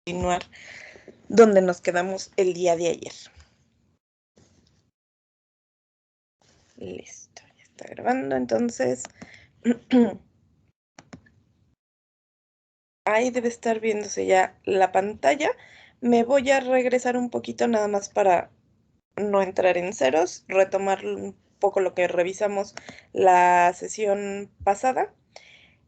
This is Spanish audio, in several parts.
Continuar donde nos quedamos el día de ayer. Listo, ya está grabando, entonces ahí debe estar viéndose ya la pantalla. Me voy a regresar un poquito nada más para no entrar en ceros, retomar un poco lo que revisamos la sesión pasada.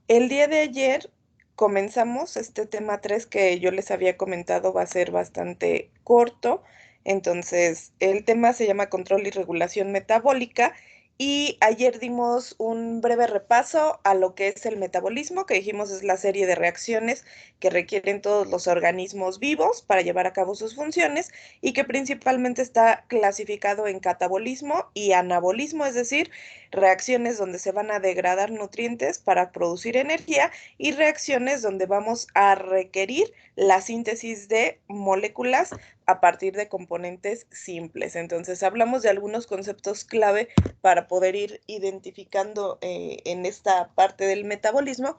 El día de ayer comenzamos este tema 3 que yo les había comentado va a ser bastante corto. Entonces, el tema se llama control y regulación metabólica y ayer dimos un breve repaso a lo que es el metabolismo, que dijimos es la serie de reacciones que requieren todos los organismos vivos para llevar a cabo sus funciones y que principalmente está clasificado en catabolismo y anabolismo, es decir, reacciones donde se van a degradar nutrientes para producir energía y reacciones donde vamos a requerir la síntesis de moléculas a partir de componentes simples. Entonces, hablamos de algunos conceptos clave para poder ir identificando en esta parte del metabolismo,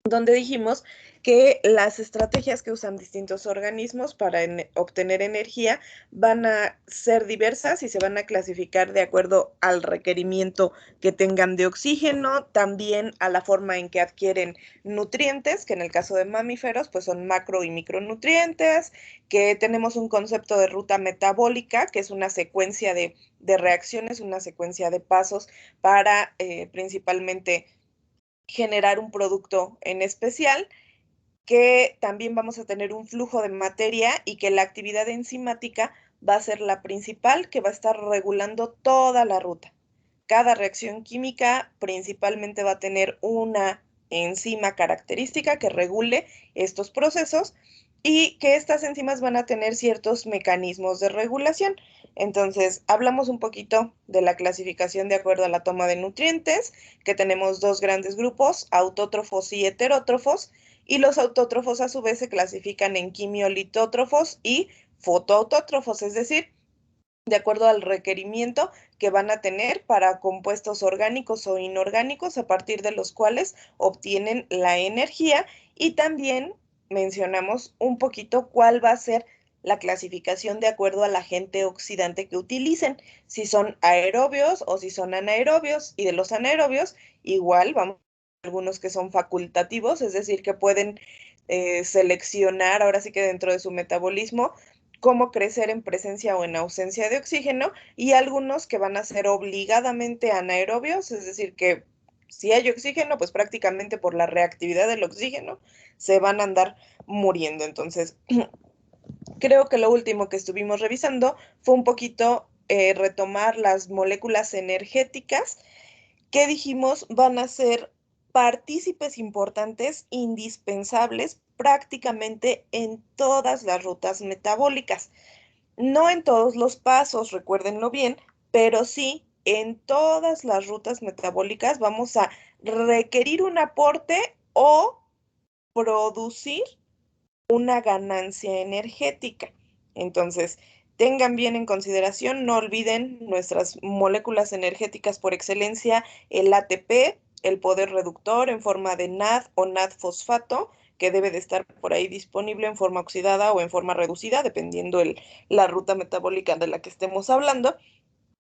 donde dijimos que las estrategias que usan distintos organismos para obtener energía van a ser diversas y se van a clasificar de acuerdo al requerimiento que tengan de oxígeno, también a la forma en que adquieren nutrientes, que en el caso de mamíferos pues son macro y micronutrientes, que tenemos un concepto de ruta metabólica, que es una secuencia de reacciones, una secuencia de pasos para principalmente generar un producto en especial, que también vamos a tener un flujo de materia y que la actividad enzimática va a ser la principal que va a estar regulando toda la ruta. Cada reacción química principalmente va a tener una enzima característica que regule estos procesos y que estas enzimas van a tener ciertos mecanismos de regulación. Entonces, hablamos un poquito de la clasificación de acuerdo a la toma de nutrientes, que tenemos dos grandes grupos, autótrofos y heterótrofos, y los autótrofos a su vez se clasifican en quimiolitótrofos y fotoautótrofos, es decir, de acuerdo al requerimiento que van a tener para compuestos orgánicos o inorgánicos a partir de los cuales obtienen la energía, y también mencionamos un poquito cuál va a ser la clasificación de acuerdo al agente oxidante que utilicen, si son aerobios o si son anaerobios, y de los anaerobios igual vamos a algunos que son facultativos, es decir, que pueden seleccionar ahora sí que dentro de su metabolismo cómo crecer en presencia o en ausencia de oxígeno, y algunos que van a ser obligadamente anaerobios, es decir, que si hay oxígeno, pues prácticamente por la reactividad del oxígeno se van a andar muriendo. Entonces, creo que lo último que estuvimos revisando fue un poquito retomar las moléculas energéticas que dijimos van a ser partícipes importantes, indispensables prácticamente en todas las rutas metabólicas. No en todos los pasos, recuérdenlo bien, pero sí en todas las rutas metabólicas vamos a requerir un aporte o producir una ganancia energética. Entonces, tengan bien en consideración, no olviden nuestras moléculas energéticas por excelencia, el ATP, el poder reductor en forma de NAD o NAD-fosfato, que debe de estar por ahí disponible en forma oxidada o en forma reducida, dependiendo la ruta metabólica de la que estemos hablando.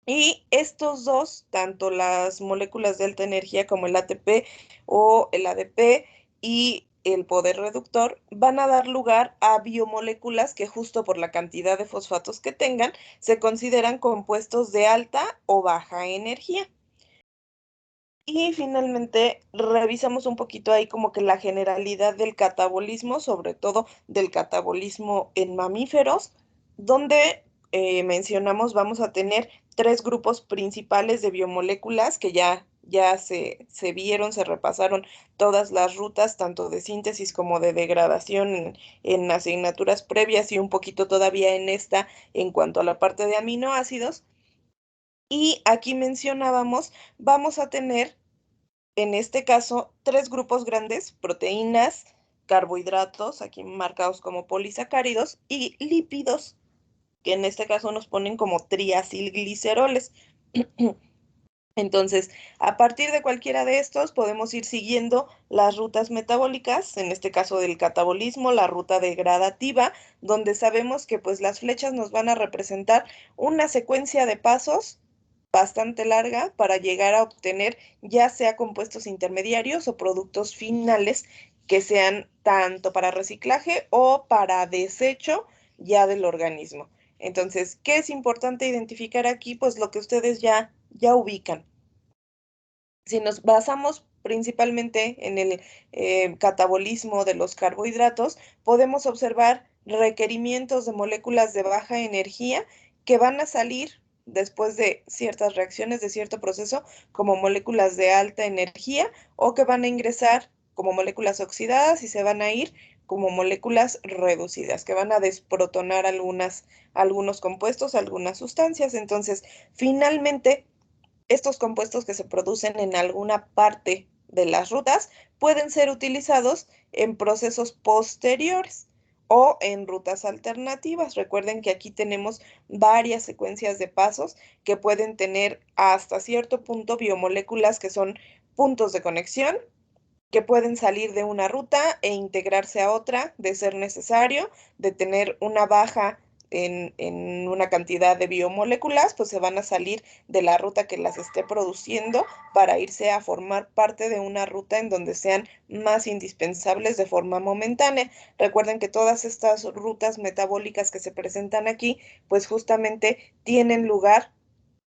Y estos dos, tanto las moléculas de alta energía como el ATP o el ADP y el poder reductor, van a dar lugar a biomoléculas que justo por la cantidad de fosfatos que tengan, se consideran compuestos de alta o baja energía. Y finalmente revisamos un poquito ahí como que la generalidad del catabolismo, sobre todo del catabolismo en mamíferos, donde mencionamos vamos a tener tres grupos principales de biomoléculas que ya se vieron, se repasaron todas las rutas, tanto de síntesis como de degradación en asignaturas previas y un poquito todavía en esta en cuanto a la parte de aminoácidos. Y aquí mencionábamos, vamos a tener en este caso, tres grupos grandes: proteínas, carbohidratos, aquí marcados como polisacáridos, y lípidos, que en este caso nos ponen como triacilgliceroles. Entonces, a partir de cualquiera de estos, podemos ir siguiendo las rutas metabólicas, en este caso del catabolismo, la ruta degradativa, donde sabemos que pues las flechas nos van a representar una secuencia de pasos bastante larga para llegar a obtener ya sea compuestos intermediarios o productos finales que sean tanto para reciclaje o para desecho ya del organismo. Entonces, ¿qué es importante identificar aquí? Pues lo que ustedes ya ubican. Si nos basamos principalmente en el catabolismo de los carbohidratos, podemos observar requerimientos de moléculas de baja energía que van a salir después de ciertas reacciones, de cierto proceso, como moléculas de alta energía o que van a ingresar como moléculas oxidadas y se van a ir como moléculas reducidas, que van a desprotonar algunos compuestos, algunas sustancias. Entonces, finalmente, estos compuestos que se producen en alguna parte de las rutas pueden ser utilizados en procesos posteriores o en rutas alternativas. Recuerden que aquí tenemos varias secuencias de pasos que pueden tener hasta cierto punto biomoléculas que son puntos de conexión, que pueden salir de una ruta e integrarse a otra de ser necesario, de tener una baja en una cantidad de biomoléculas, pues se van a salir de la ruta que las esté produciendo para irse a formar parte de una ruta en donde sean más indispensables de forma momentánea. Recuerden que todas estas rutas metabólicas que se presentan aquí, pues justamente tienen lugar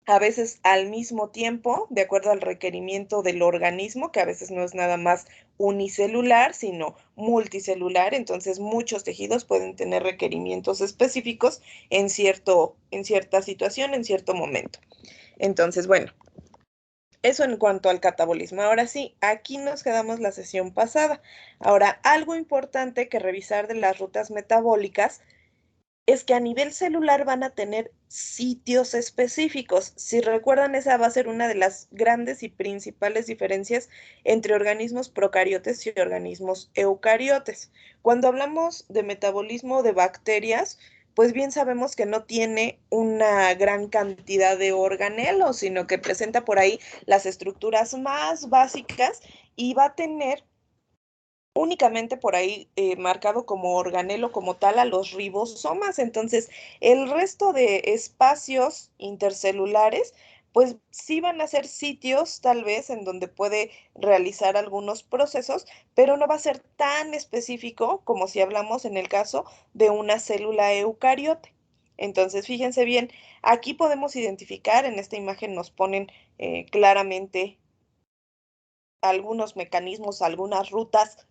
a veces al mismo tiempo, de acuerdo al requerimiento del organismo, que a veces no es nada más unicelular, sino multicelular. Entonces, muchos tejidos pueden tener requerimientos específicos en cierta situación, en cierto momento. Entonces, bueno, eso en cuanto al catabolismo. Ahora sí, aquí nos quedamos la sesión pasada. Ahora, algo importante que revisar de las rutas metabólicas es que a nivel celular van a tener sitios específicos. Si recuerdan, esa va a ser una de las grandes y principales diferencias entre organismos procariotes y organismos eucariotes. Cuando hablamos de metabolismo de bacterias, pues bien sabemos que no tiene una gran cantidad de organelos, sino que presenta por ahí las estructuras más básicas y va a tener únicamente por ahí marcado como organelo como tal a los ribosomas. Entonces, el resto de espacios intercelulares, pues sí van a ser sitios tal vez en donde puede realizar algunos procesos, pero no va a ser tan específico como si hablamos en el caso de una célula eucariote. Entonces, fíjense bien, aquí podemos identificar, en esta imagen nos ponen claramente algunos mecanismos, algunas rutas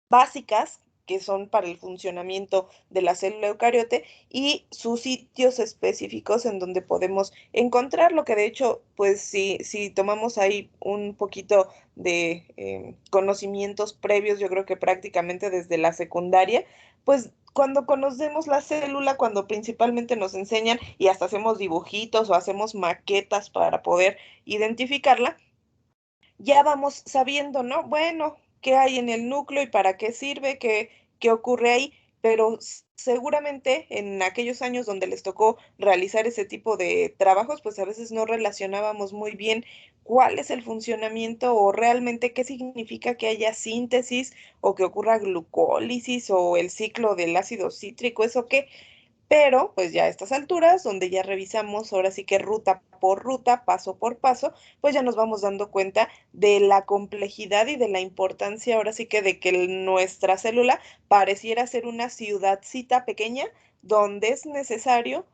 básicas que son para el funcionamiento de la célula eucariote y sus sitios específicos en donde podemos encontrarlo, que de hecho, pues si tomamos ahí un poquito de conocimientos previos, yo creo que prácticamente desde la secundaria, pues cuando conocemos la célula, cuando principalmente nos enseñan y hasta hacemos dibujitos o hacemos maquetas para poder identificarla, ya vamos sabiendo, ¿no? Bueno, qué hay en el núcleo y para qué sirve, qué ocurre ahí, pero seguramente en aquellos años donde les tocó realizar ese tipo de trabajos, pues a veces no relacionábamos muy bien cuál es el funcionamiento o realmente qué significa que haya síntesis o que ocurra glucólisis o el ciclo del ácido cítrico, eso qué. Pero, pues ya a estas alturas, donde ya revisamos ahora sí que ruta por ruta, paso por paso, pues ya nos vamos dando cuenta de la complejidad y de la importancia ahora sí que de que nuestra célula pareciera ser una ciudadcita pequeña donde es necesario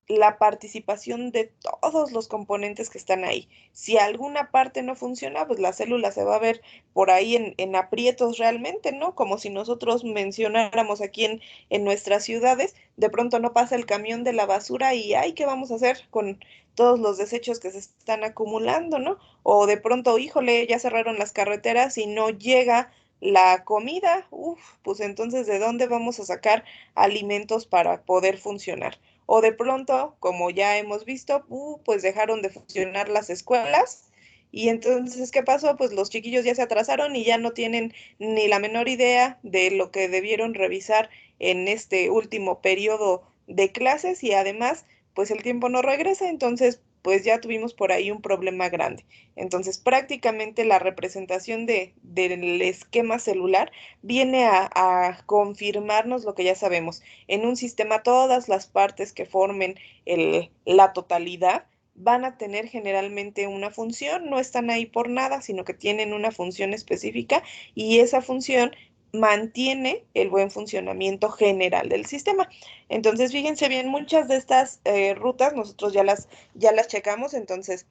la participación de todos los componentes que están ahí. Si alguna parte no funciona, pues la célula se va a ver por ahí en aprietos realmente, ¿no? Como si nosotros mencionáramos aquí en nuestras ciudades, de pronto no pasa el camión de la basura y, ay, ¿qué vamos a hacer con todos los desechos que se están acumulando, ¿no? O de pronto, híjole, ya cerraron las carreteras y no llega la comida, uf, pues entonces, ¿de dónde vamos a sacar alimentos para poder funcionar? O de pronto, como ya hemos visto, pues dejaron de funcionar las escuelas. Y entonces, ¿qué pasó? Pues los chiquillos ya se atrasaron y ya no tienen ni la menor idea de lo que debieron revisar en este último periodo de clases y además, pues el tiempo no regresa. Entonces, pues ya tuvimos por ahí un problema grande. Entonces, prácticamente la representación del esquema celular viene a confirmarnos lo que ya sabemos. En un sistema, todas las partes que formen la totalidad van a tener generalmente una función, no están ahí por nada, sino que tienen una función específica y esa función mantiene el buen funcionamiento general del sistema. Entonces, fíjense bien, muchas de estas rutas nosotros ya las checamos, entonces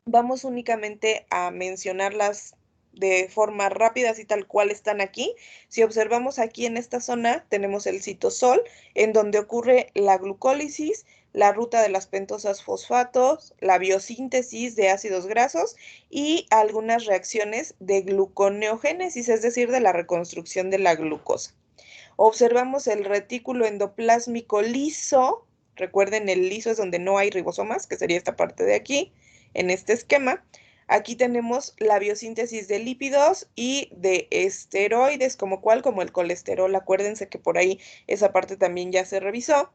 vamos únicamente a mencionarlas de forma rápida, así tal cual están aquí. Si observamos aquí en esta zona, tenemos el citosol, en donde ocurre la glucólisis, la ruta de las pentosas fosfatos, la biosíntesis de ácidos grasos y algunas reacciones de gluconeogénesis, es decir, de la reconstrucción de la glucosa. Observamos el retículo endoplásmico liso. Recuerden, el liso es donde no hay ribosomas, que sería esta parte de aquí, en este esquema. Aquí tenemos la biosíntesis de lípidos y de esteroides, como cuál, como el colesterol. Acuérdense que por ahí esa parte también ya se revisó.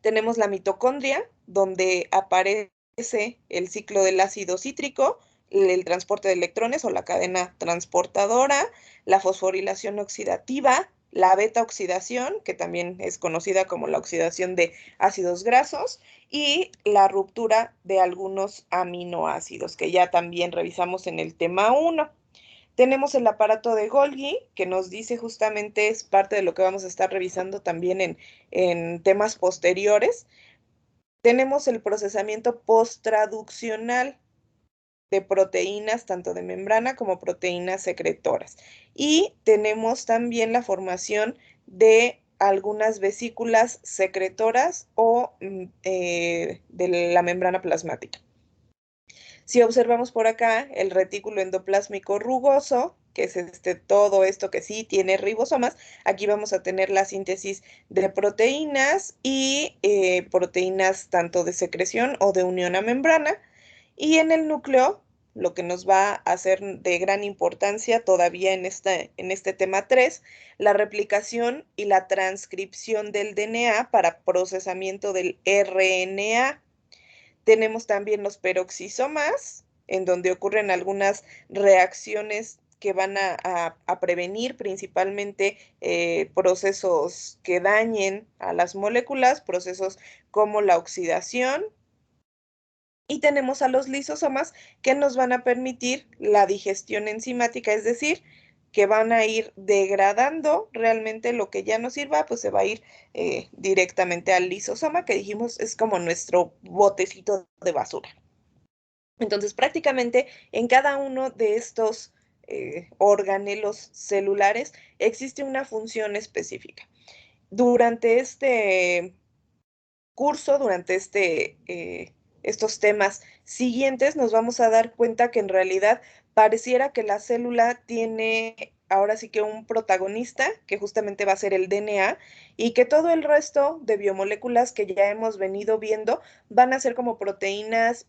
Tenemos la mitocondria, donde aparece el ciclo del ácido cítrico, el transporte de electrones o la cadena transportadora, la fosforilación oxidativa, la beta oxidación, que también es conocida como la oxidación de ácidos grasos, y la ruptura de algunos aminoácidos, que ya también revisamos en el tema 1. Tenemos el aparato de Golgi, que nos dice justamente, es parte de lo que vamos a estar revisando también en temas posteriores. Tenemos el procesamiento posttraduccional de proteínas, tanto de membrana como proteínas secretoras. Y tenemos también la formación de algunas vesículas secretoras o de la membrana plasmática. Si observamos por acá el retículo endoplásmico rugoso, que es todo esto que sí tiene ribosomas, aquí vamos a tener la síntesis de proteínas y proteínas tanto de secreción o de unión a membrana. Y en el núcleo, lo que nos va a hacer de gran importancia todavía en este tema 3, la replicación y la transcripción del DNA para procesamiento del RNA. Tenemos también los peroxisomas, en donde ocurren algunas reacciones que van a prevenir principalmente procesos que dañen a las moléculas, procesos como la oxidación. Y tenemos a los lisosomas que nos van a permitir la digestión enzimática, es decir, que van a ir degradando realmente lo que ya no sirva, pues se va a ir directamente al lisosoma, que dijimos es como nuestro botecito de basura. Entonces, prácticamente en cada uno de estos organelos celulares existe una función específica. Durante este curso, durante estos temas siguientes, nos vamos a dar cuenta que en realidad pareciera que la célula tiene ahora sí que un protagonista, que justamente va a ser el DNA, y que todo el resto de biomoléculas que ya hemos venido viendo van a ser como proteínas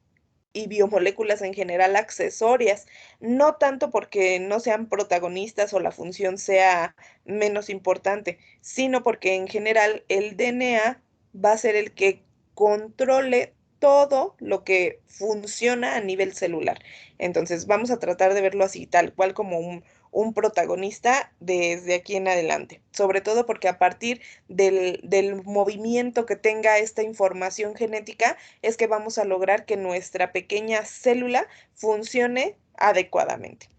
y biomoléculas en general accesorias, no tanto porque no sean protagonistas o la función sea menos importante, sino porque en general el DNA va a ser el que controle todo lo que funciona a nivel celular. Entonces, vamos a tratar de verlo así, tal cual como un protagonista desde aquí en adelante. Sobre todo porque a partir del movimiento que tenga esta información genética es que vamos a lograr que nuestra pequeña célula funcione adecuadamente.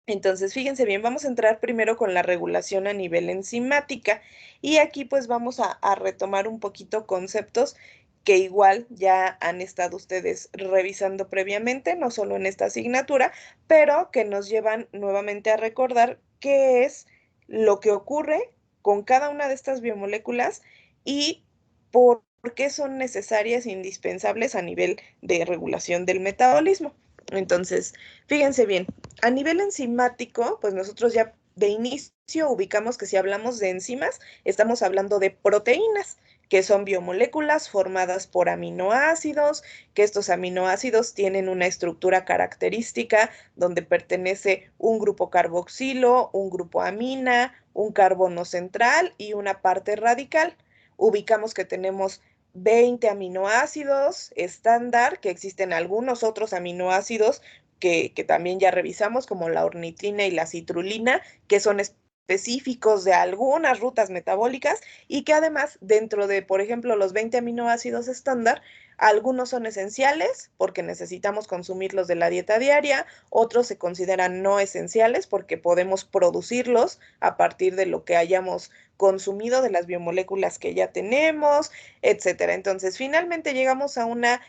Entonces, fíjense bien, vamos a entrar primero con la regulación a nivel enzimática y aquí pues vamos a retomar un poquito conceptos que igual ya han estado ustedes revisando previamente, no solo en esta asignatura, pero que nos llevan nuevamente a recordar qué es lo que ocurre con cada una de estas biomoléculas y por qué son necesarias e indispensables a nivel de regulación del metabolismo. Entonces, fíjense bien, a nivel enzimático, pues nosotros ya de inicio ubicamos que si hablamos de enzimas, estamos hablando de proteínas, que son biomoléculas formadas por aminoácidos, que estos aminoácidos tienen una estructura característica donde pertenece un grupo carboxilo, un grupo amina, un carbono central y una parte radical. Ubicamos que tenemos 20 aminoácidos estándar, que existen algunos otros aminoácidos que también ya revisamos, como la ornitina y la citrulina, que son específicos de algunas rutas metabólicas y que además dentro de, por ejemplo, los 20 aminoácidos estándar, algunos son esenciales porque necesitamos consumirlos de la dieta diaria, otros se consideran no esenciales porque podemos producirlos a partir de lo que hayamos consumido de las biomoléculas que ya tenemos, etcétera. Entonces, finalmente llegamos a una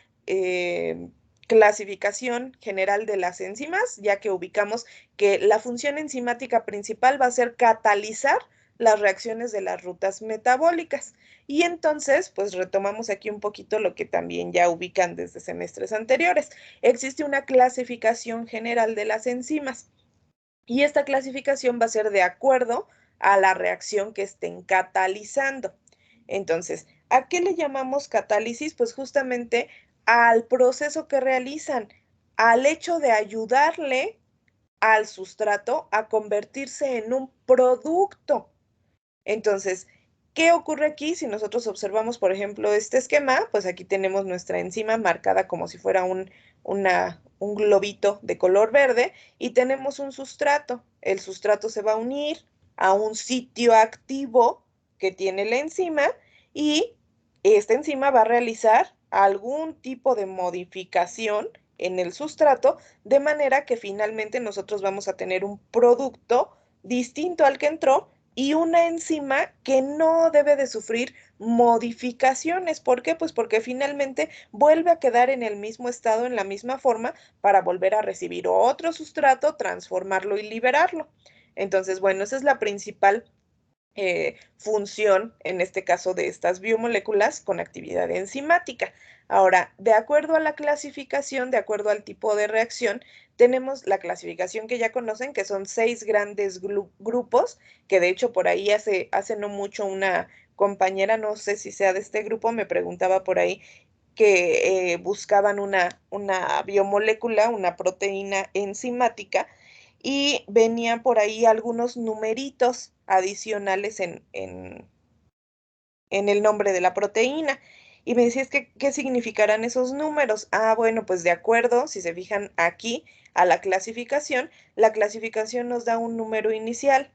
clasificación general de las enzimas, ya que ubicamos que la función enzimática principal va a ser catalizar las reacciones de las rutas metabólicas. Y entonces, pues retomamos aquí un poquito lo que también ya ubican desde semestres anteriores. Existe una clasificación general de las enzimas y esta clasificación va a ser de acuerdo a la reacción que estén catalizando. Entonces, ¿a qué le llamamos catálisis? Pues justamente al proceso que realizan, al hecho de ayudarle al sustrato a convertirse en un producto. Entonces, ¿qué ocurre aquí? Si nosotros observamos, por ejemplo, este esquema, pues aquí tenemos nuestra enzima marcada como si fuera un globito de color verde y tenemos un sustrato. El sustrato se va a unir a un sitio activo que tiene la enzima y esta enzima va a realizar algún tipo de modificación en el sustrato, de manera que finalmente nosotros vamos a tener un producto distinto al que entró y una enzima que no debe de sufrir modificaciones. ¿Por qué? Pues porque finalmente vuelve a quedar en el mismo estado, en la misma forma, para volver a recibir otro sustrato, transformarlo y liberarlo. Entonces, bueno, esa es la principal función, en este caso de estas biomoléculas con actividad enzimática. Ahora, de acuerdo a la clasificación, de acuerdo al tipo de reacción, tenemos la clasificación que ya conocen, que son 6 grandes grupos, que de hecho por ahí hace no mucho una compañera, no sé si sea de este grupo, me preguntaba por ahí que buscaban una biomolécula, una proteína enzimática, y venían por ahí algunos numeritos adicionales en el nombre de la proteína. Y me decías que, ¿qué significarán esos números? Ah, bueno, pues de acuerdo, si se fijan aquí a la clasificación nos da un número inicial.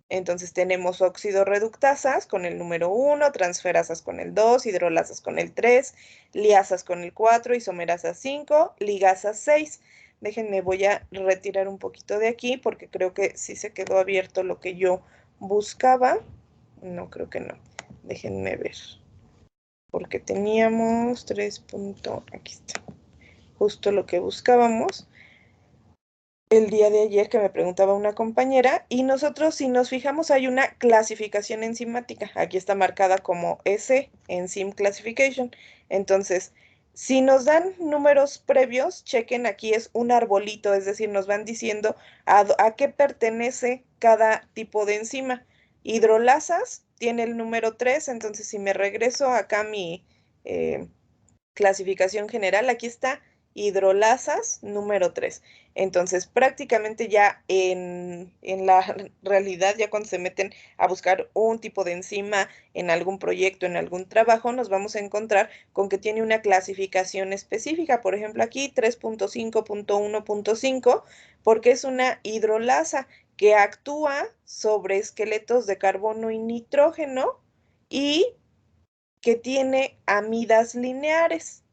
Entonces tenemos óxido reductasas con el número 1, transferasas con el 2, hidrolasas con el 3, liasas con el 4, isomerasas 5, ligasas 6. Déjenme, voy a retirar un poquito de aquí porque creo que sí se quedó abierto lo que yo buscaba. No, creo que no. Déjenme ver. Porque teníamos 3 puntos. Aquí está. Justo lo que buscábamos el día de ayer que me preguntaba una compañera, y nosotros si nos fijamos hay una clasificación enzimática, aquí está marcada como S, Enzyme Classification. Entonces, si nos dan números previos, chequen, aquí es un arbolito, es decir, nos van diciendo a qué pertenece cada tipo de enzima. Hidrolasas tiene el número 3, entonces si me regreso acá a mi clasificación general, aquí está hidrolasas número 3. Entonces, prácticamente ya en la realidad, ya cuando se meten a buscar un tipo de enzima en algún proyecto, en algún trabajo, nos vamos a encontrar con que tiene una clasificación específica. Por ejemplo, aquí 3.5.1.5, porque es una hidrolasa que actúa sobre esqueletos de carbono y nitrógeno y que tiene amidas lineales,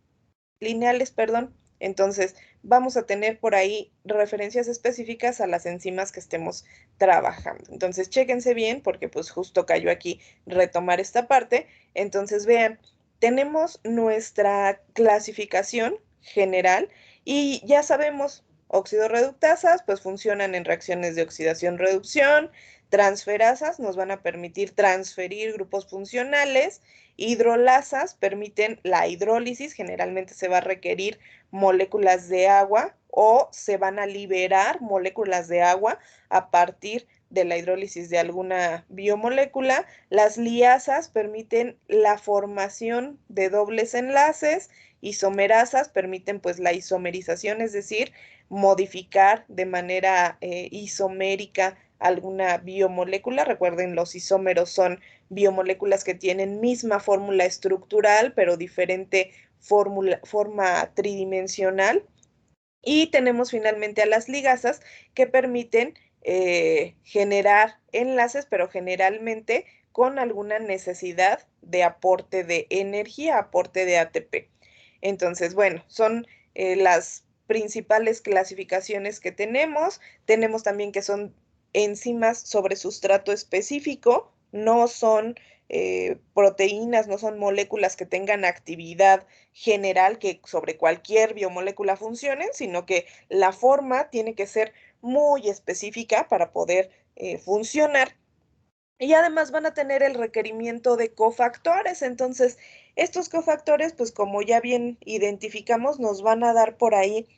perdón. Entonces, vamos a tener por ahí referencias específicas a las enzimas que estemos trabajando. Entonces, chéquense bien porque pues justo cayó aquí retomar esta parte. Entonces, vean, tenemos nuestra clasificación general y ya sabemos, óxido reductasas pues funcionan en reacciones de oxidación-reducción, transferasas nos van a permitir transferir grupos funcionales, hidrolasas permiten la hidrólisis, generalmente se va a requerir moléculas de agua o se van a liberar moléculas de agua a partir de la hidrólisis de alguna biomolécula. Las liasas permiten la formación de dobles enlaces, isomerasas permiten pues la isomerización, es decir, modificar de manera isomérica alguna biomolécula. Recuerden, los isómeros son biomoléculas que tienen misma fórmula estructural, pero diferente forma tridimensional. Y tenemos finalmente a las ligasas que permiten generar enlaces, pero generalmente con alguna necesidad de aporte de energía, aporte de ATP. Entonces, bueno, son las principales clasificaciones que tenemos. Tenemos también que son enzimas sobre sustrato específico, no son proteínas, no son moléculas que tengan actividad general que sobre cualquier biomolécula funcionen, sino que la forma tiene que ser muy específica para poder funcionar. Y además van a tener el requerimiento de cofactores. Entonces, estos cofactores, pues como ya bien identificamos, nos van a dar por ahí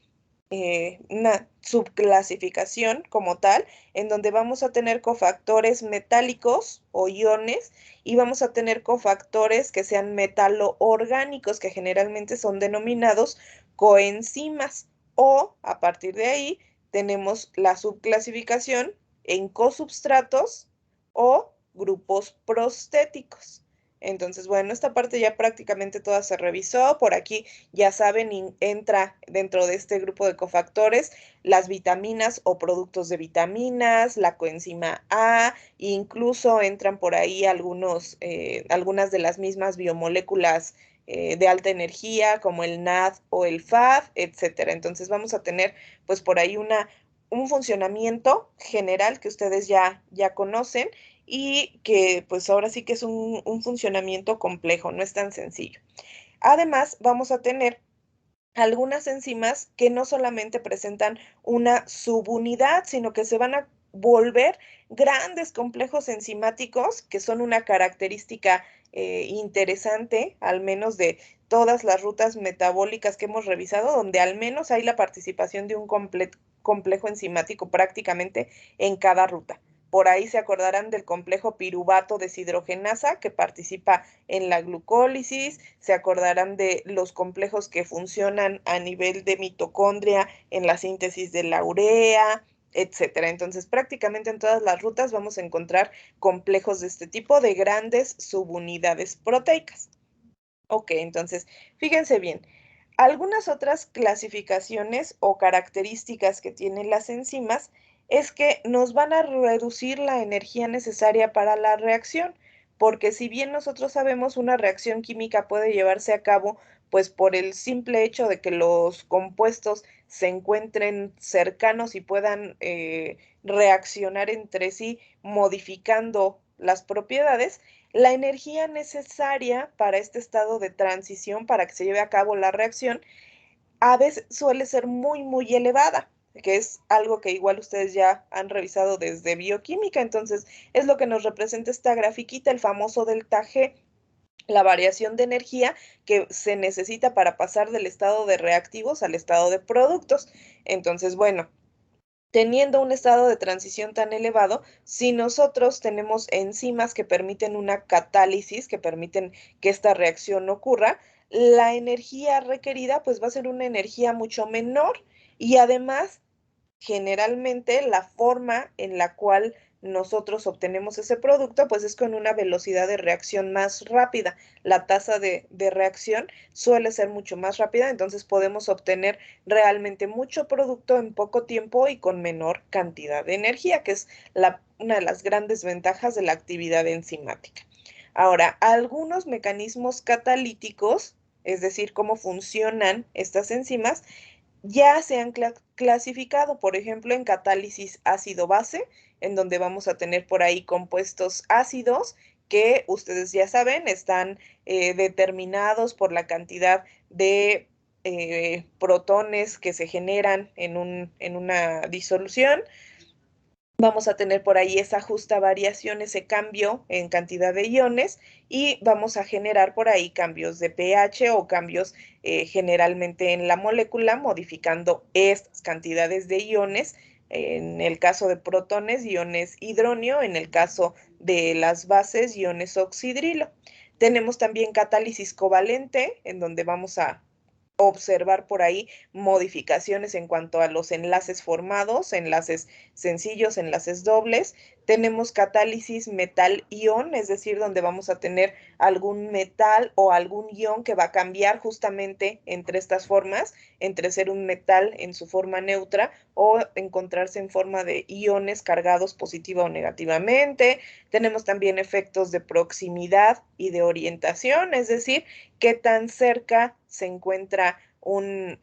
una subclasificación como tal, en donde vamos a tener cofactores metálicos o iones y vamos a tener cofactores que sean metaloorgánicos, que generalmente son denominados coenzimas. O a partir de ahí tenemos la subclasificación en cosubstratos o grupos prostéticos. Entonces, bueno, esta parte ya prácticamente toda se revisó. Por aquí, ya saben, entra dentro de este grupo de cofactores las vitaminas o productos de vitaminas, la coenzima A, incluso entran por ahí algunas de las mismas biomoléculas de alta energía, como el NAD o el FAD, etcétera. Entonces, vamos a tener, pues, por ahí un funcionamiento general que ustedes ya conocen y que pues ahora sí que es un funcionamiento complejo, no es tan sencillo. Además, vamos a tener algunas enzimas que no solamente presentan una subunidad, sino que se van a volver grandes complejos enzimáticos, que son una característica interesante, al menos de todas las rutas metabólicas que hemos revisado, donde al menos hay la participación de un complejo enzimático prácticamente en cada ruta. Por ahí se acordarán del complejo piruvato deshidrogenasa que participa en la glucólisis, se acordarán de los complejos que funcionan a nivel de mitocondria en la síntesis de la urea, etcétera. Entonces, prácticamente en todas las rutas vamos a encontrar complejos de este tipo de grandes subunidades proteicas. Ok, entonces, fíjense bien. Algunas otras clasificaciones o características que tienen las enzimas es que nos van a reducir la energía necesaria para la reacción, porque si bien nosotros sabemos una reacción química puede llevarse a cabo pues por el simple hecho de que los compuestos se encuentren cercanos y puedan reaccionar entre sí modificando las propiedades, la energía necesaria para este estado de transición, para que se lleve a cabo la reacción, a veces suele ser muy, muy elevada, que es algo que igual ustedes ya han revisado desde bioquímica. Entonces, es lo que nos representa esta grafiquita, el famoso delta G, la variación de energía que se necesita para pasar del estado de reactivos al estado de productos. Entonces, bueno, teniendo un estado de transición tan elevado, si nosotros tenemos enzimas que permiten una catálisis, que permiten que esta reacción ocurra, la energía requerida pues va a ser una energía mucho menor y además generalmente la forma en la cual nosotros obtenemos ese producto, pues es con una velocidad de reacción más rápida. La tasa de reacción suele ser mucho más rápida, entonces podemos obtener realmente mucho producto en poco tiempo y con menor cantidad de energía, que es una de las grandes ventajas de la actividad enzimática. Ahora, algunos mecanismos catalíticos, es decir, cómo funcionan estas enzimas, ya se han clasificado, por ejemplo, en catálisis ácido-base, en donde vamos a tener por ahí compuestos ácidos que ustedes ya saben, están determinados por la cantidad de protones que se generan en una disolución. Vamos a tener por ahí esa justa variación, ese cambio en cantidad de iones y vamos a generar por ahí cambios de pH o cambios generalmente en la molécula, modificando estas cantidades de iones. En el caso de protones, iones hidronio, en el caso de las bases, iones oxidrilo. Tenemos también catálisis covalente, en donde vamos a observar por ahí modificaciones en cuanto a los enlaces formados, enlaces sencillos, enlaces dobles. Tenemos catálisis metal-ion, es decir, donde vamos a tener algún metal o algún ion que va a cambiar justamente entre estas formas, entre ser un metal en su forma neutra o encontrarse en forma de iones cargados positiva o negativamente. Tenemos también efectos de proximidad y de orientación, es decir, qué tan cerca se encuentra un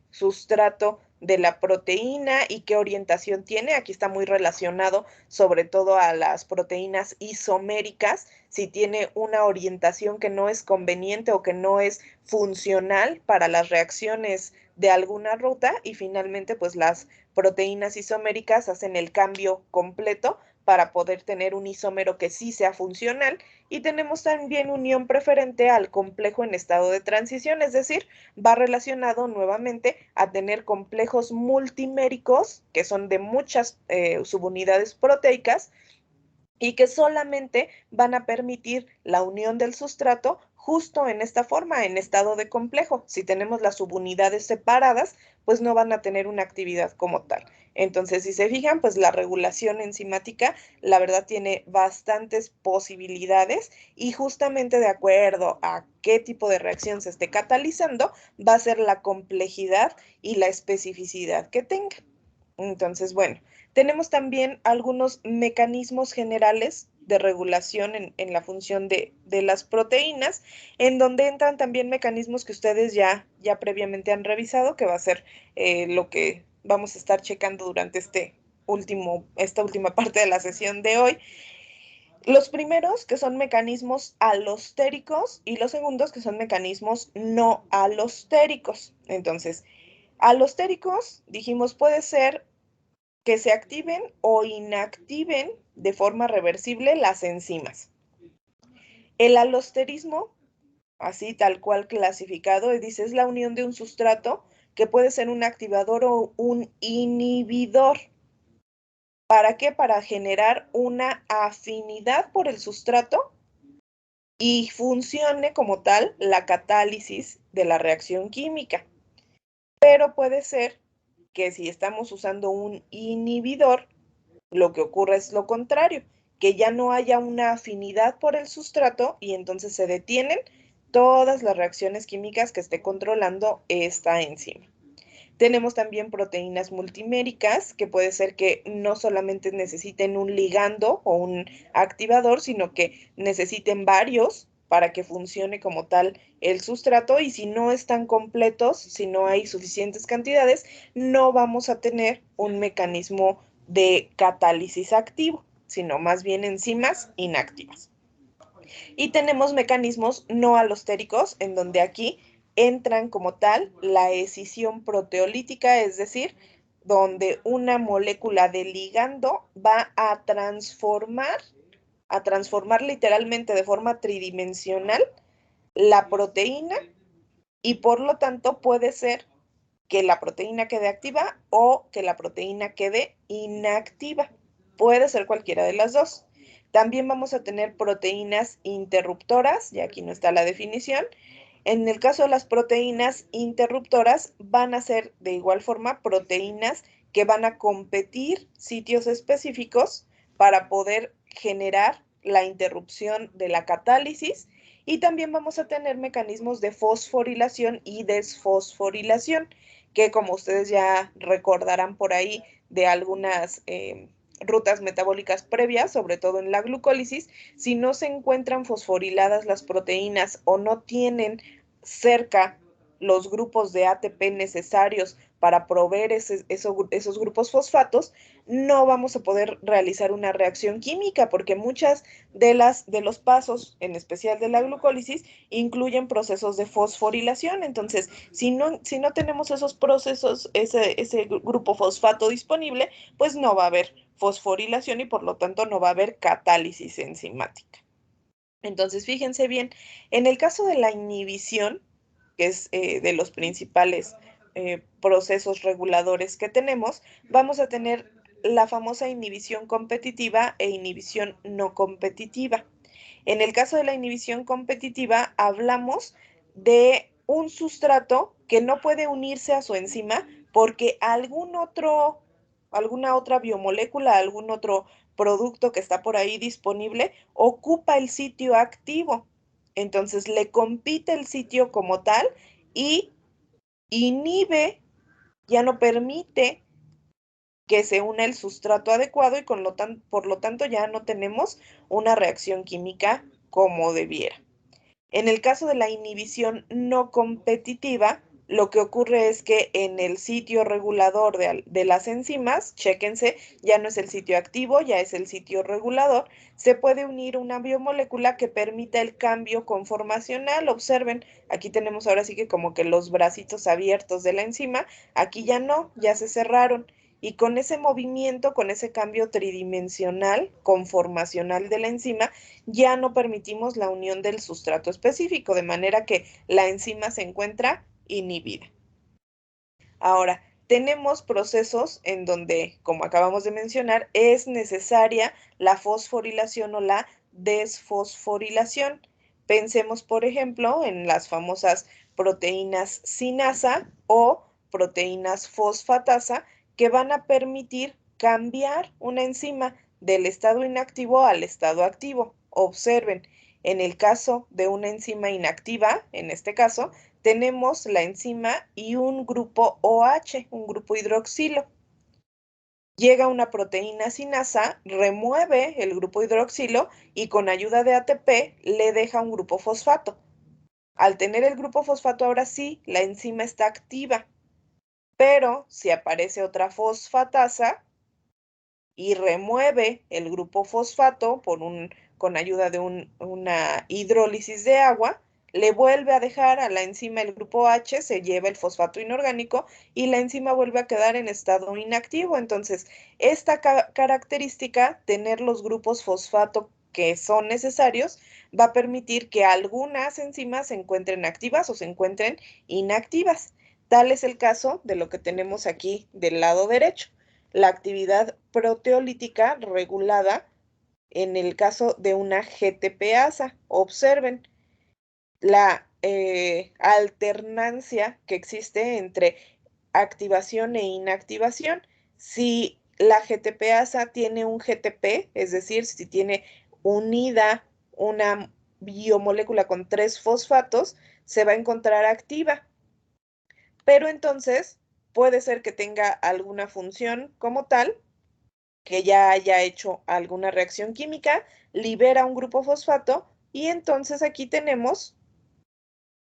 sustrato de la proteína y qué orientación tiene. Aquí está muy relacionado sobre todo a las proteínas isoméricas, si tiene una orientación que no es conveniente o que no es funcional para las reacciones de alguna ruta, y finalmente pues las proteínas isoméricas hacen el cambio completo para poder tener un isómero que sí sea funcional. Y tenemos también unión preferente al complejo en estado de transición, es decir, va relacionado nuevamente a tener complejos multiméricos, que son de muchas subunidades proteicas, y que solamente van a permitir la unión del sustrato justo en esta forma, en estado de complejo. Si tenemos las subunidades separadas, pues no van a tener una actividad como tal. Entonces, si se fijan, pues la regulación enzimática, la verdad, tiene bastantes posibilidades y justamente de acuerdo a qué tipo de reacción se esté catalizando, va a ser la complejidad y la especificidad que tenga. Entonces, bueno, tenemos también algunos mecanismos generales de regulación en la función de las proteínas, en donde entran también mecanismos que ustedes ya previamente han revisado, que va a ser lo que vamos a estar checando durante esta última parte de la sesión de hoy. Los primeros, que son mecanismos alostéricos, y los segundos, que son mecanismos no alostéricos. Entonces, alostéricos, dijimos, puede ser que se activen o inactiven de forma reversible las enzimas. El alosterismo, así tal cual clasificado, dice, es la unión de un sustrato que puede ser un activador o un inhibidor. ¿Para qué? Para generar una afinidad por el sustrato y funcione como tal la catálisis de la reacción química. Pero puede ser que si estamos usando un inhibidor, lo que ocurre es lo contrario, que ya no haya una afinidad por el sustrato y entonces se detienen todas las reacciones químicas que esté controlando esta enzima. Tenemos también proteínas multiméricas, que puede ser que no solamente necesiten un ligando o un activador, sino que necesiten varios para que funcione como tal el sustrato, y si no están completos, si no hay suficientes cantidades, no vamos a tener un mecanismo de catálisis activo, sino más bien enzimas inactivas. Y tenemos mecanismos no alostéricos, en donde aquí entran como tal la escisión proteolítica, es decir, donde una molécula de ligando va a transformar literalmente de forma tridimensional la proteína, y por lo tanto puede ser que la proteína quede activa o que la proteína quede inactiva. Puede ser cualquiera de las dos. También vamos a tener proteínas interruptoras, y aquí no está la definición. En el caso de las proteínas interruptoras, van a ser de igual forma proteínas que van a competir sitios específicos para poder generar la interrupción de la catálisis. Y también vamos a tener mecanismos de fosforilación y desfosforilación, que como ustedes ya recordarán por ahí de algunas rutas metabólicas previas, sobre todo en la glucólisis, si no se encuentran fosforiladas las proteínas o no tienen cerca los grupos de ATP necesarios para proveer esos grupos fosfatos, no vamos a poder realizar una reacción química, porque muchas de los pasos, en especial de la glucólisis, incluyen procesos de fosforilación. Entonces, si no tenemos esos procesos, ese grupo fosfato disponible, pues no va a haber fosforilación y por lo tanto no va a haber catálisis enzimática. Entonces, fíjense bien, en el caso de la inhibición, que es de los principales procesos reguladores que tenemos, vamos a tener la famosa inhibición competitiva e inhibición no competitiva. En el caso de la inhibición competitiva, hablamos de un sustrato que no puede unirse a su enzima porque alguna otra biomolécula, algún otro producto que está por ahí disponible, ocupa el sitio activo. Entonces le compite el sitio como tal y inhibe, ya no permite que se una el sustrato adecuado y por lo tanto ya no tenemos una reacción química como debiera. En el caso de la inhibición no competitiva, lo que ocurre es que en el sitio regulador de las enzimas, chéquense, ya no es el sitio activo, ya es el sitio regulador, se puede unir una biomolécula que permita el cambio conformacional. Observen, aquí tenemos ahora sí que como que los bracitos abiertos de la enzima, aquí ya no, ya se cerraron. Y con ese movimiento, con ese cambio tridimensional, conformacional de la enzima, ya no permitimos la unión del sustrato específico, de manera que la enzima se encuentra inhibida. Ahora, tenemos procesos en donde, como acabamos de mencionar, es necesaria la fosforilación o la desfosforilación. Pensemos, por ejemplo, en las famosas proteínas sinasa o proteínas fosfatasa que van a permitir cambiar una enzima del estado inactivo al estado activo. Observen, en el caso de una enzima inactiva, en este caso, tenemos la enzima y un grupo OH, un grupo hidroxilo. Llega una proteína sinasa, remueve el grupo hidroxilo y con ayuda de ATP le deja un grupo fosfato. Al tener el grupo fosfato, ahora sí, la enzima está activa, pero si aparece otra fosfatasa y remueve el grupo fosfato con ayuda de una hidrólisis de agua, le vuelve a dejar a la enzima el grupo H, se lleva el fosfato inorgánico y la enzima vuelve a quedar en estado inactivo. Entonces, esta característica, tener los grupos fosfato que son necesarios, va a permitir que algunas enzimas se encuentren activas o se encuentren inactivas. Tal es el caso de lo que tenemos aquí del lado derecho, la actividad proteolítica regulada en el caso de una GTPasa. Observen la alternancia que existe entre activación e inactivación. Si la GTPasa tiene un GTP, es decir, si tiene unida una biomolécula con 3 fosfatos, se va a encontrar activa. Pero entonces puede ser que tenga alguna función como tal, que ya haya hecho alguna reacción química, libera un grupo fosfato y entonces aquí tenemos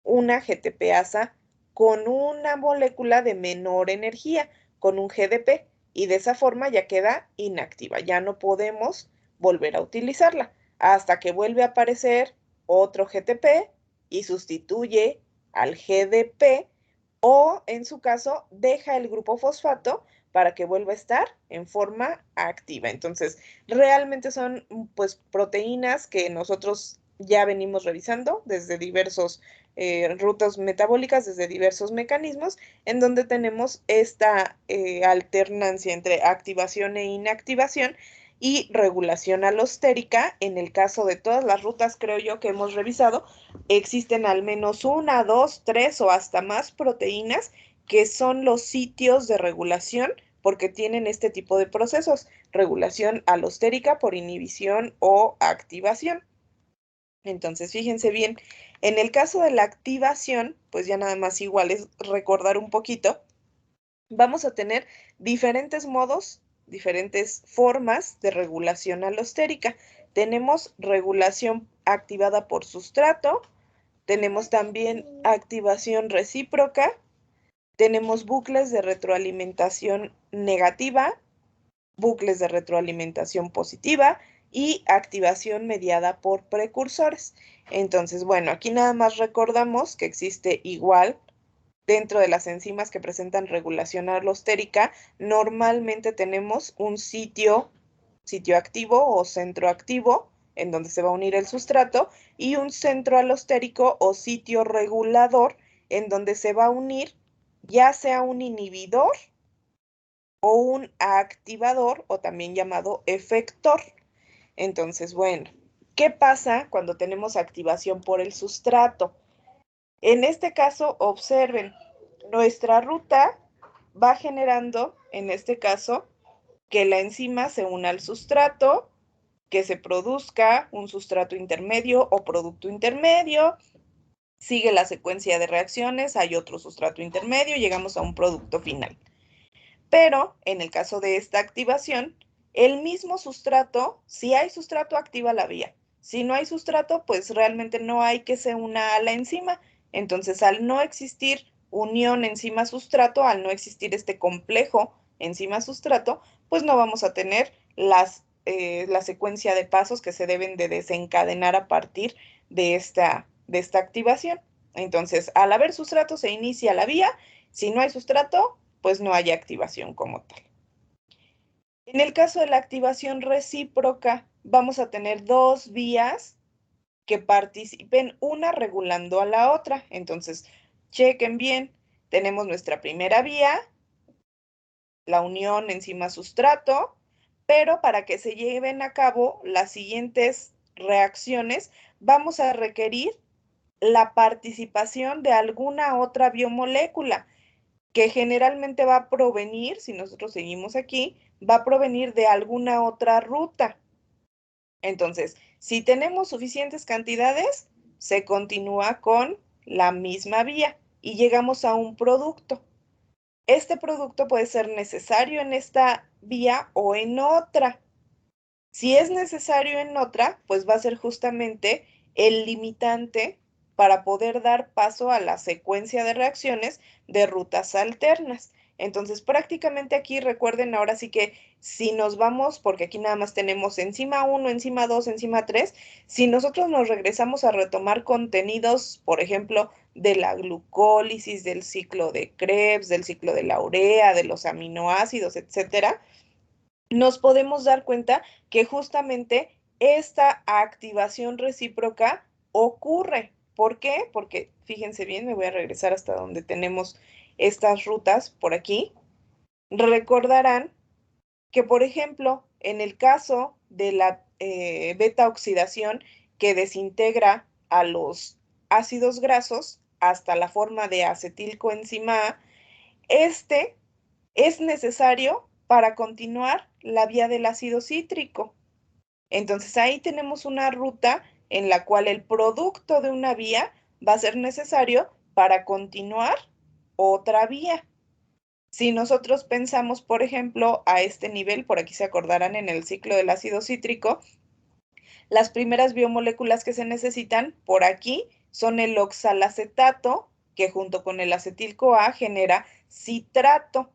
una GTPasa con una molécula de menor energía, con un GDP, y de esa forma ya queda inactiva, ya no podemos volver a utilizarla hasta que vuelve a aparecer otro GTP y sustituye al GDP o en su caso deja el grupo fosfato para que vuelva a estar en forma activa. Entonces, realmente son pues proteínas que nosotros ya venimos revisando desde diversos rutas metabólicas, desde diversos mecanismos, en donde tenemos esta alternancia entre activación e inactivación y regulación alostérica. En el caso de todas las rutas, creo yo, que hemos revisado, existen al menos una, dos, tres o hasta más proteínas que son los sitios de regulación porque tienen este tipo de procesos, regulación alostérica por inhibición o activación. Entonces, fíjense bien, en el caso de la activación, pues ya nada más igual es recordar un poquito, vamos a tener diferentes modos, diferentes formas de regulación alostérica. Tenemos regulación activada por sustrato, tenemos también activación recíproca, tenemos bucles de retroalimentación negativa, bucles de retroalimentación positiva y activación mediada por precursores. Entonces, bueno, aquí nada más recordamos que existe igual dentro de las enzimas que presentan regulación alostérica, normalmente tenemos un sitio activo o centro activo, en donde se va a unir el sustrato, y un centro alostérico o sitio regulador, en donde se va a unir ya sea un inhibidor o un activador o también llamado efector. Entonces, bueno, ¿qué pasa cuando tenemos activación por el sustrato? En este caso, observen, nuestra ruta va generando, en este caso, que la enzima se una al sustrato, que se produzca un sustrato intermedio o producto intermedio, sigue la secuencia de reacciones, hay otro sustrato intermedio, llegamos a un producto final. Pero en el caso de esta activación, el mismo sustrato, si hay sustrato, activa la vía. Si no hay sustrato, pues realmente no hay que se una a la enzima. Entonces, al no existir unión enzima-sustrato, al no existir este complejo enzima-sustrato, pues no vamos a tener la secuencia de pasos que se deben de desencadenar a partir de esta activación. Entonces, al haber sustrato, se inicia la vía. Si no hay sustrato, pues no hay activación como tal. En el caso de la activación recíproca, vamos a tener dos vías que participen, una regulando a la otra. Entonces, chequen bien, tenemos nuestra primera vía, la unión enzima-sustrato, pero para que se lleven a cabo las siguientes reacciones, vamos a requerir la participación de alguna otra biomolécula que generalmente va a provenir, si nosotros seguimos aquí, va a provenir de alguna otra ruta. Entonces, si tenemos suficientes cantidades, se continúa con la misma vía y llegamos a un producto. Este producto puede ser necesario en esta vía o en otra. Si es necesario en otra, pues va a ser justamente el limitante para poder dar paso a la secuencia de reacciones de rutas alternas. Entonces, prácticamente aquí recuerden ahora sí que si nos vamos, porque aquí nada más tenemos enzima 1, enzima 2, enzima 3, si nosotros nos regresamos a retomar contenidos, por ejemplo, de la glucólisis, del ciclo de Krebs, del ciclo de la urea, de los aminoácidos, etcétera, nos podemos dar cuenta que justamente esta activación recíproca ocurre. ¿Por qué? Porque fíjense bien, me voy a regresar hasta donde tenemos estas rutas por aquí. Recordarán que, por ejemplo, en el caso de la beta oxidación que desintegra a los ácidos grasos hasta la forma de acetilcoenzima A, este es necesario para continuar la vía del ácido cítrico. Entonces ahí tenemos una ruta en la cual el producto de una vía va a ser necesario para continuar otra vía. Si nosotros pensamos, por ejemplo, a este nivel, por aquí se acordarán en el ciclo del ácido cítrico, las primeras biomoléculas que se necesitan por aquí son el oxalacetato, que junto con el acetil-CoA genera citrato.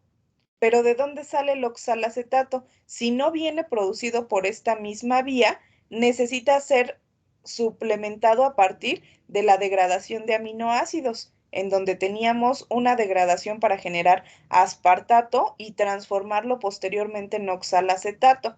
Pero ¿de dónde sale el oxalacetato? Si no viene producido por esta misma vía, necesita ser suplementado a partir de la degradación de aminoácidos, en donde teníamos una degradación para generar aspartato y transformarlo posteriormente en oxalacetato.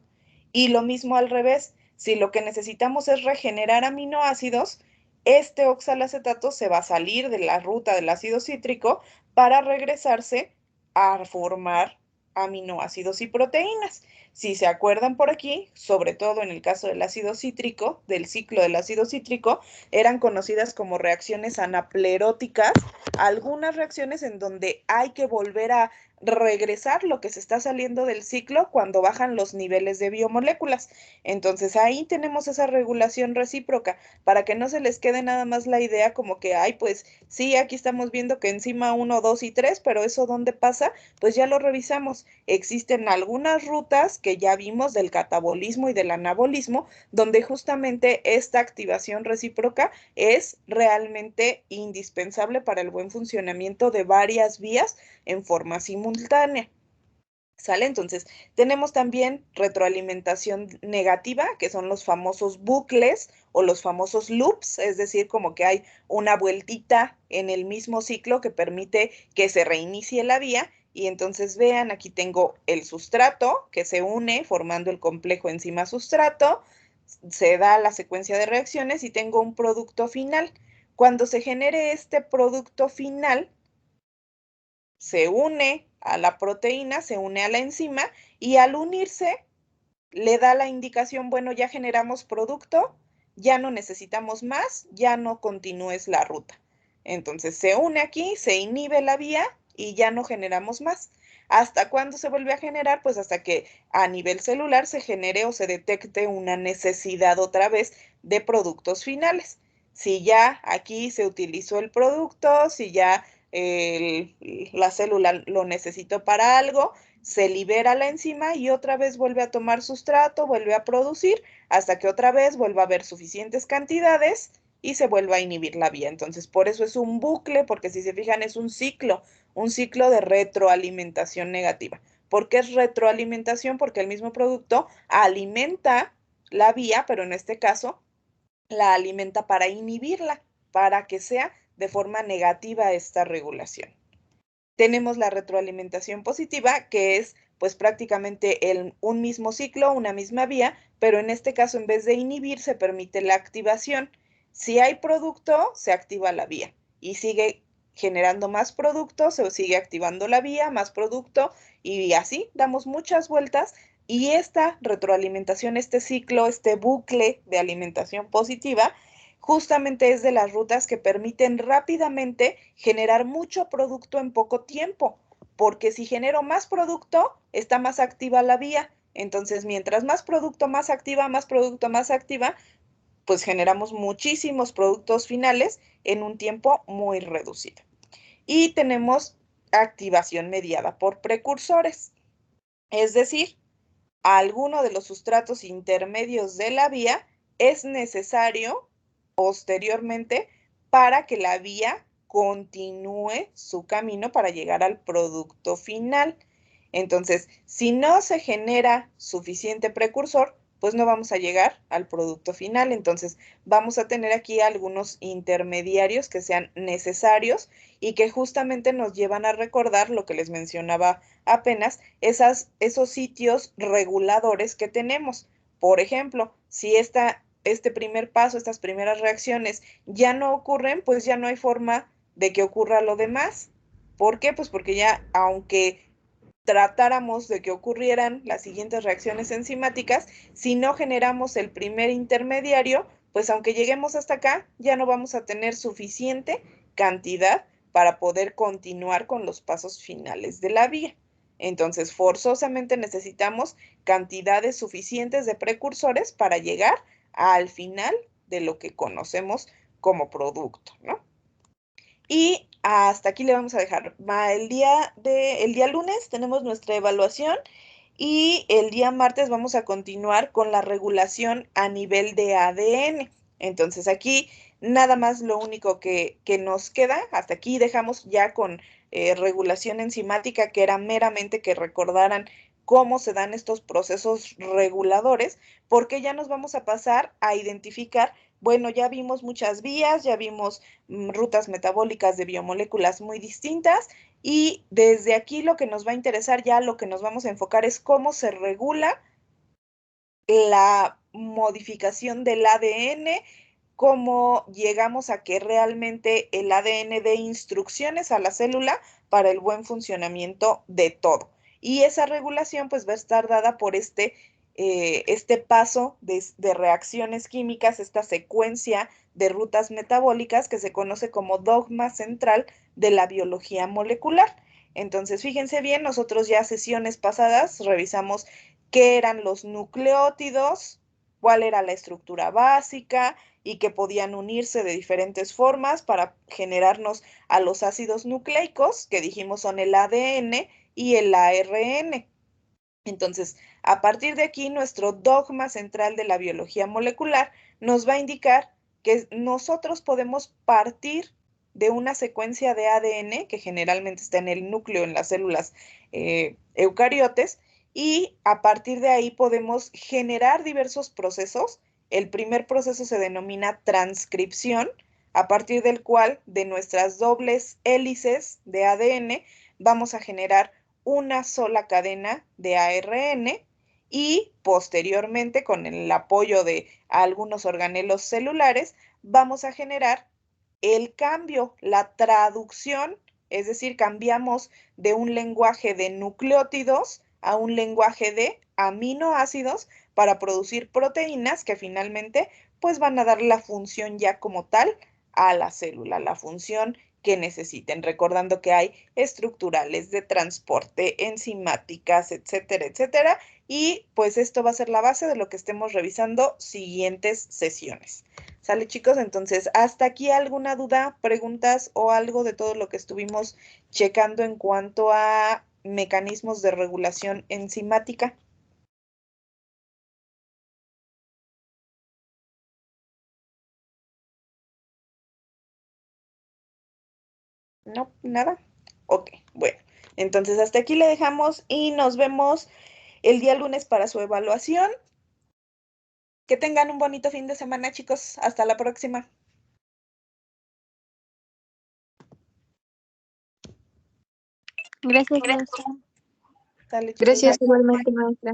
Y lo mismo al revés, si lo que necesitamos es regenerar aminoácidos, este oxalacetato se va a salir de la ruta del ácido cítrico para regresarse a formar aminoácidos y proteínas. Si se acuerdan por aquí, sobre todo en el caso del ácido cítrico, del ciclo del ácido cítrico, eran conocidas como reacciones anapleróticas, algunas reacciones en donde hay que volver a regresar lo que se está saliendo del ciclo cuando bajan los niveles de biomoléculas. Entonces ahí tenemos esa regulación recíproca para que no se les quede nada más la idea como que, ay, pues sí, aquí estamos viendo que enzima 1, 2 y 3, pero eso ¿dónde pasa? Pues ya lo revisamos. Existen algunas rutas que ya vimos del catabolismo y del anabolismo, donde justamente esta activación recíproca es realmente indispensable para el buen funcionamiento de varias vías en forma simultánea. ¿Sale? Entonces, tenemos también retroalimentación negativa, que son los famosos bucles o los famosos loops, es decir, como que hay una vueltita en el mismo ciclo que permite que se reinicie la vía. Y entonces vean, aquí tengo el sustrato que se une formando el complejo enzima-sustrato, se da la secuencia de reacciones y tengo un producto final. Cuando se genere este producto final, se une a la proteína, se une a la enzima y al unirse le da la indicación, bueno, ya generamos producto, ya no necesitamos más, ya no continúes la ruta. Entonces se une aquí, se inhibe la vía y ya no generamos más. ¿Hasta cuándo se vuelve a generar? Pues hasta que a nivel celular se genere o se detecte una necesidad otra vez de productos finales. Si ya aquí se utilizó el producto, si ya la célula lo necesitó para algo, se libera la enzima y otra vez vuelve a tomar sustrato, vuelve a producir, hasta que otra vez vuelva a haber suficientes cantidades y se vuelva a inhibir la vía. Entonces, por eso es un bucle, porque si se fijan es un ciclo de retroalimentación negativa. ¿Por qué es retroalimentación? Porque el mismo producto alimenta la vía, pero en este caso la alimenta para inhibirla, para que sea de forma negativa esta regulación. Tenemos la retroalimentación positiva, que es pues prácticamente un mismo ciclo, una misma vía, pero en este caso en vez de inhibir se permite la activación. Si hay producto, se activa la vía y sigue generando más producto, se sigue activando la vía, más producto y así damos muchas vueltas y esta retroalimentación, este ciclo, este bucle de alimentación positiva justamente es de las rutas que permiten rápidamente generar mucho producto en poco tiempo, porque si genero más producto, está más activa la vía. Entonces, mientras más producto, más activa, más producto, más activa, pues generamos muchísimos productos finales en un tiempo muy reducido. Y tenemos activación mediada por precursores, es decir, alguno de los sustratos intermedios de la vía es necesario posteriormente para que la vía continúe su camino para llegar al producto final. Entonces, si no se genera suficiente precursor, pues no vamos a llegar al producto final. Entonces, vamos a tener aquí algunos intermediarios que sean necesarios y que justamente nos llevan a recordar lo que les mencionaba apenas, esos sitios reguladores que tenemos. Por ejemplo, si este primer paso, estas primeras reacciones ya no ocurren, pues ya no hay forma de que ocurra lo demás. ¿Por qué? Pues porque ya, aunque tratáramos de que ocurrieran las siguientes reacciones enzimáticas, si no generamos el primer intermediario, pues aunque lleguemos hasta acá, ya no vamos a tener suficiente cantidad para poder continuar con los pasos finales de la vía. Entonces, forzosamente necesitamos cantidades suficientes de precursores para llegar al final de lo que conocemos como producto, ¿no? Y hasta aquí le vamos a dejar. El día lunes tenemos nuestra evaluación y el día martes vamos a continuar con la regulación a nivel de ADN. Entonces aquí nada más lo único que nos queda, hasta aquí dejamos ya con regulación enzimática, que era meramente que recordaran cómo se dan estos procesos reguladores, porque ya nos vamos a pasar a identificar, bueno, ya vimos muchas vías, ya vimos rutas metabólicas de biomoléculas muy distintas y desde aquí lo que nos va a interesar ya, lo que nos vamos a enfocar es cómo se regula la modificación del ADN, cómo llegamos a que realmente el ADN dé instrucciones a la célula para el buen funcionamiento de todo. Y esa regulación pues va a estar dada por este paso de reacciones químicas, esta secuencia de rutas metabólicas que se conoce como dogma central de la biología molecular. Entonces, fíjense bien, nosotros ya sesiones pasadas revisamos qué eran los nucleótidos, cuál era la estructura básica y que podían unirse de diferentes formas para generarnos a los ácidos nucleicos, que dijimos son el ADN y el ARN. Entonces, a partir de aquí, nuestro dogma central de la biología molecular nos va a indicar que nosotros podemos partir de una secuencia de ADN que generalmente está en el núcleo, en las células eucariotes, y a partir de ahí podemos generar diversos procesos. El primer proceso se denomina transcripción, a partir del cual de nuestras dobles hélices de ADN vamos a generar una sola cadena de ARN y posteriormente, con el apoyo de algunos organelos celulares, vamos a generar el cambio, la traducción, es decir, cambiamos de un lenguaje de nucleótidos a un lenguaje de aminoácidos para producir proteínas que finalmente pues van a dar la función ya como tal a la célula, la función que necesiten, recordando que hay estructurales, de transporte, enzimáticas, etcétera, etcétera, y pues esto va a ser la base de lo que estemos revisando siguientes sesiones. ¿Sale, chicos? Entonces, ¿hasta aquí alguna duda, preguntas o algo de todo lo que estuvimos checando en cuanto a mecanismos de regulación enzimática? No, nada. Ok, bueno. Entonces hasta aquí le dejamos y nos vemos el día lunes para su evaluación. Que tengan un bonito fin de semana, chicos. Hasta la próxima. Gracias, maestra. Sale, chicos. Gracias Bye. igualmente, maestra.